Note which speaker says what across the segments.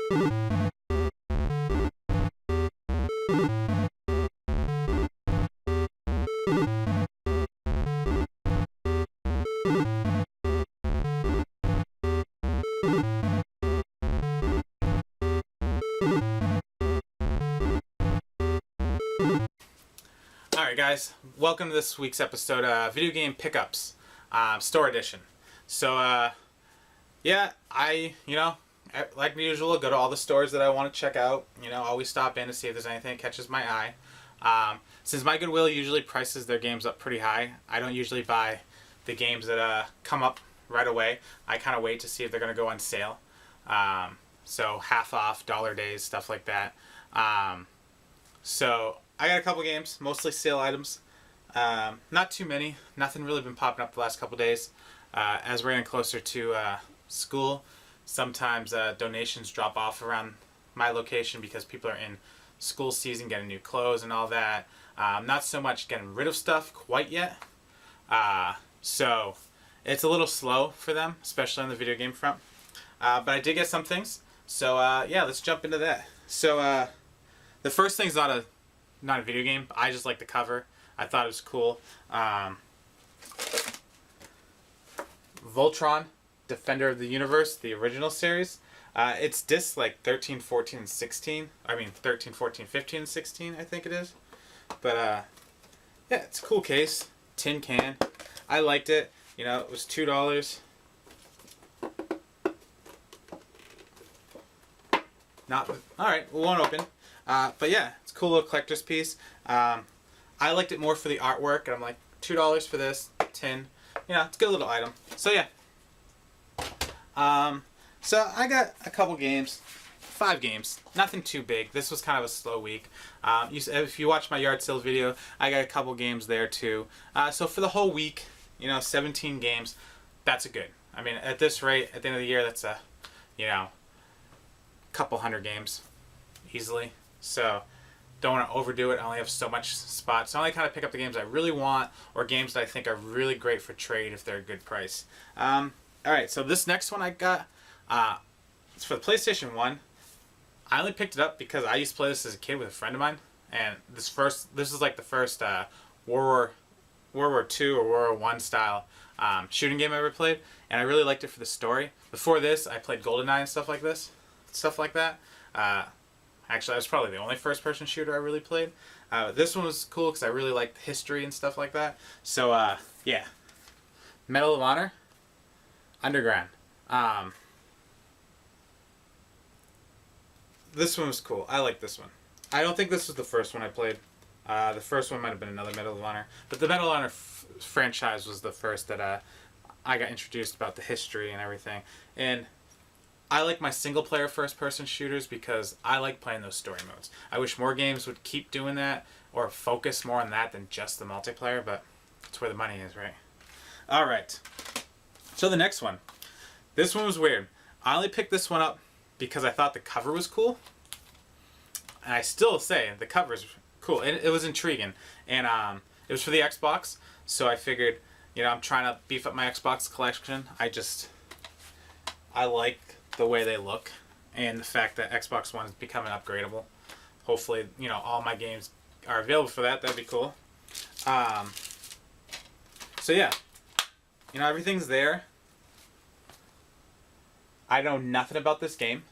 Speaker 1: Alright guys, welcome to this week's episode of Video Game Pickups, Store Edition. So, yeah, I like usual, go to all the stores that I want to check out. Always stop in to see if there's anything that catches my eye. Since my Goodwill usually prices their games up pretty high, I don't usually buy the games that come up right away. I kind of wait to see if they're going to go on sale. So half off, dollar days, stuff like that. So I got a couple games, mostly sale items. Not too many. Nothing really been popping up the last couple days. As we're getting closer to school, sometimes donations drop off around my location because people are in school season, getting new clothes and all that. Not so much getting rid of stuff quite yet. So it's a little slow for them, especially on the video game front. But I did get some things. So yeah, let's jump into that. So the first thing's not a video game. I just like the cover. I thought it was cool. Voltron, Defender of the Universe, the original series. It's discs like 13, 14, and 16. I mean 13, 14, 15, and 16, I think it is. But yeah, it's a cool case. Tin can. I liked it. It was $2. Alright, we won't open. But yeah, it's a cool little collector's piece. I liked it more for the artwork, and I'm like, $2 for this, tin. It's a good little item. So yeah. So I got a couple games. 5 games. Nothing too big. This was kind of a slow week. If you watch my yard sale video, I got a couple games there too. So for the whole week, 17 games, that's a good. I mean, at this rate, at the end of the year, that's a, couple hundred games easily. So don't want to overdo it. I only have so much spots. So I only kind of pick up the games I really want, or games that I think are really great for trade if they're a good price. Alright, so this next one I got, it's for the PlayStation 1. I only picked it up because I used to play this as a kid with a friend of mine. And this is like the first World War II or World War I style shooting game I ever played. And I really liked it for the story. Before this, I played GoldenEye and stuff like that. Actually, that was probably the only first-person shooter I really played. This one was cool because I really liked the history and stuff like that. So, yeah. Medal of Honor. Underground. This one was cool. I like this one. I don't think this was the first one I played. The first one might have been another Medal of Honor. But the Medal of Honor franchise was the first that I got introduced about the history and everything. And I like my single-player first-person shooters because I like playing those story modes. I wish more games would keep doing that or focus more on that than just the multiplayer, but that's where the money is, right? Alright. So the next one. This one was weird. I only picked this one up because I thought the cover was cool. And I still say the cover is cool. It was intriguing. And it was for the Xbox, so I figured, I'm trying to beef up my Xbox collection. I like the way they look and the fact that Xbox One is becoming upgradable. Hopefully, all my games are available for that. That'd be cool. So yeah, everything's there. I know nothing about this game.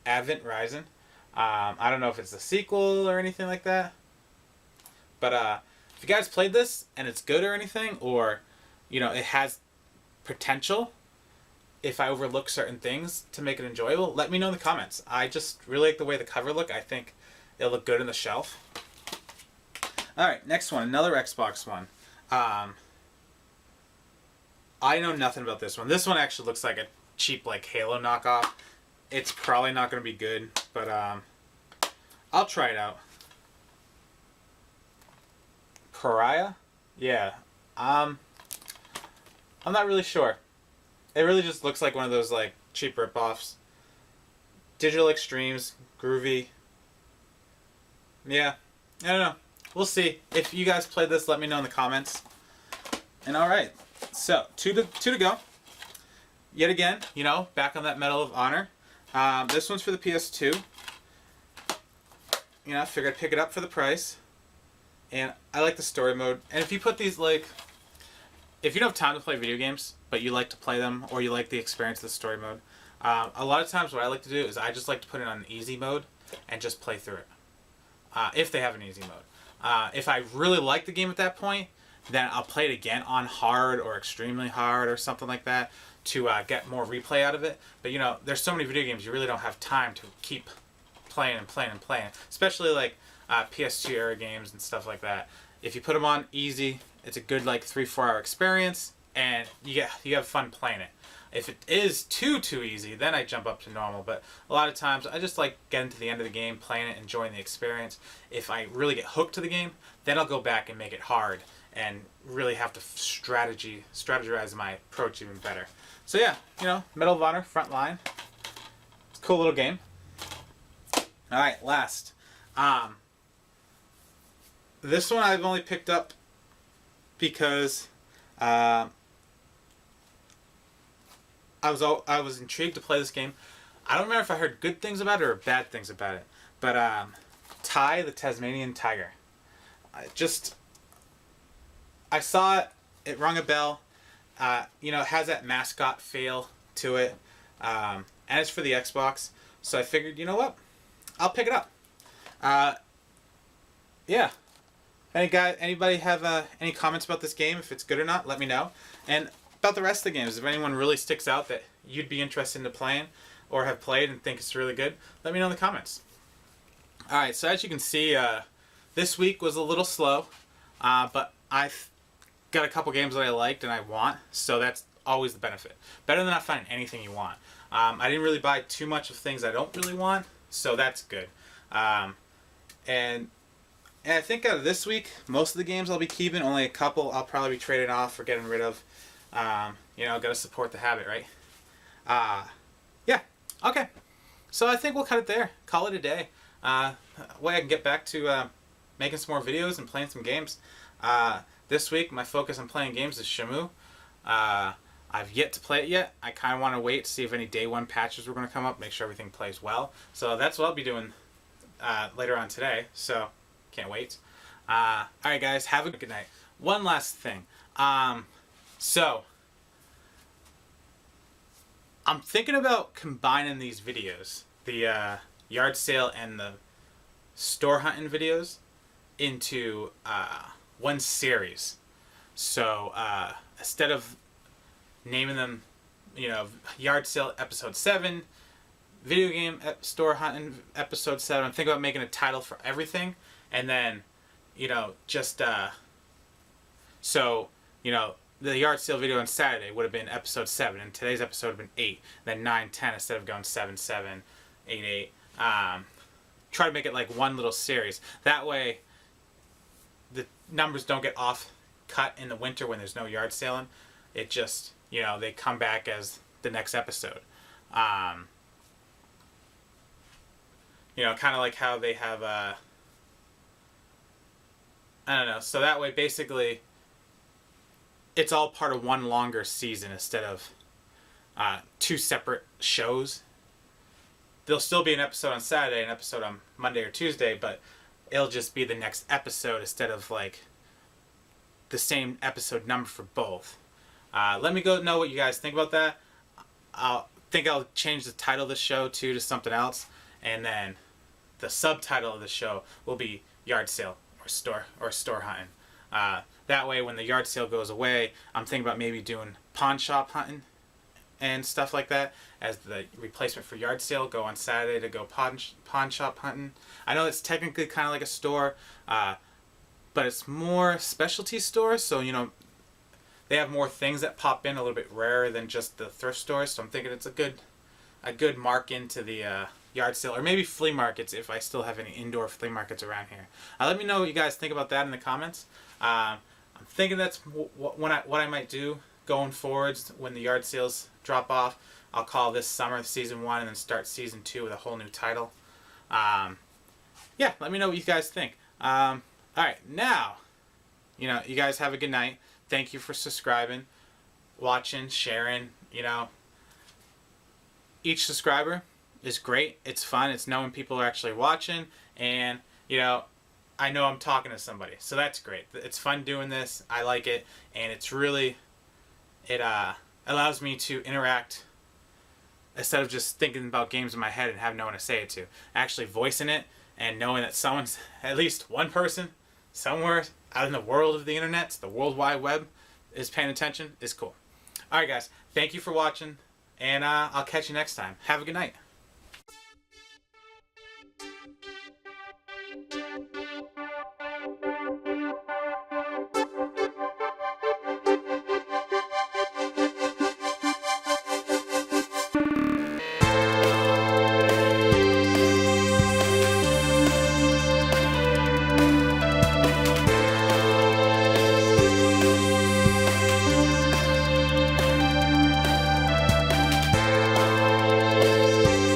Speaker 1: Advent Rising. I don't know if it's a sequel or anything like that. But if you guys played this and it's good or anything, or it has potential, if I overlook certain things to make it enjoyable, let me know in the comments. I just really like the way the cover look. I think it'll look good on the shelf. Alright, next one. Another Xbox one. I know nothing about this one. This one actually looks like a cheap Halo knockoff. It's probably not going to be good, but I'll try it out. Pariah? Yeah. I'm not really sure. It really just looks like one of those cheap rip-offs. Digital Extremes, groovy. Yeah, I don't know. We'll see. If you guys played this, let me know in the comments. And alright, so two to go. Yet again, back on that Medal of Honor. This one's for the PS2. You know, I figured I'd pick it up for the price. And I like the story mode. And if you put these, like, if you don't have time to play video games, but you like to play them, or you like the experience of the story mode, a lot of times what I like to do is I just like to put it on easy mode and just play through it. If they have an easy mode. If I really like the game at that point, then I'll play it again on hard or extremely hard or something like that to get more replay out of it. But, you know, there's so many video games you really don't have time to keep playing and playing and playing. Especially, like, PS2 era games and stuff like that. If you put them on easy, it's a good, like, 3-4 hour experience, and you have fun playing it. If it is too easy, then I jump up to normal. But a lot of times, I just like getting to the end of the game, playing it, enjoying the experience. If I really get hooked to the game, then I'll go back and make it hard and really have to strategize my approach even better. So yeah, you know, Medal of Honor, Frontline. It's a cool little game. Alright, last. This one I've only picked up because I was intrigued to play this game. I don't remember if I heard good things about it or bad things about it. But Ty, the Tasmanian Tiger. I saw it. It rung a bell. You know, it has that mascot feel to it. And it's for the Xbox. So I figured, you know what? I'll pick it up. Yeah. Anybody have any comments about this game? If it's good or not, let me know. And about the rest of the games, if anyone really sticks out that you'd be interested in playing or have played and think it's really good, let me know in the comments. Alright, so as you can see, this week was a little slow, but I've got a couple games that I liked and I want, so that's always the benefit. Better than not finding anything you want. I didn't really buy too much of things I don't really want, so that's good. And I think out of this week, most of the games I'll be keeping, only a couple I'll probably be trading off or getting rid of. You know, gotta support the habit, right? Yeah, okay. So I think we'll cut it there. Call it a day. Way I can get back to making some more videos and playing some games. This week, my focus on playing games is Shamu. I've yet to play it yet. I kind of want to wait to see if any day one patches were going to come up, make sure everything plays well. So that's what I'll be doing later on today. So can't wait. Alright guys, have a good night. One last thing. So I'm thinking about combining these videos, the yard sale and the store hunting videos, into one series. So instead of naming them, you know, yard sale episode 7, video game store hunting episode 7, I'm thinking about making a title for everything, and then, you know, just so, you know, the yard sale video on Saturday would have been episode 7, and today's episode would have been 8, then 9, 10 instead of going 7, 7, 8, 8. Try to make it like one little series. That way, the numbers don't get off cut in the winter when there's no yard sailing. It just, you know, they come back as the next episode. You know, kind of like how they have, I don't know. So that way, basically, it's all part of one longer season instead of 2 separate shows. There'll still be an episode on Saturday, an episode on Monday or Tuesday, but it'll just be the next episode instead of like the same episode number for both. Let me know what you guys think about that. I'll change the title of the show too to something else, and then the subtitle of the show will be Yard Sale or Store Hunting. That way, when the yard sale goes away, I'm thinking about maybe doing pawn shop hunting and stuff like that as the replacement for yard sale. Go on Saturday to go pawn shop hunting. I know it's technically kind of like a store, but it's more specialty store, so, you know, they have more things that pop in a little bit rarer than just the thrift stores. So I'm thinking it's a good mark into the yard sale, or maybe flea markets if I still have any indoor flea markets around here. Let me know what you guys think about that in the comments. I'm thinking that's what I might do going forwards when the yard sales drop off. I'll call this summer season 1 and then start season 2 with a whole new title. Yeah, let me know what you guys think. Alright, now, you know, you guys have a good night. Thank you for subscribing, watching, sharing, you know. Each subscriber is great. It's fun. It's knowing people are actually watching, and you know, I know I'm talking to somebody, so that's great. It's fun doing this. I like it, and it's really, it allows me to interact instead of just thinking about games in my head and have no one to say it to. Actually voicing it and knowing that someone's, at least one person somewhere out in the world of the internet, the World Wide Web, is paying attention is cool. All right, guys, thank you for watching, and I'll catch you next time. Have a good night.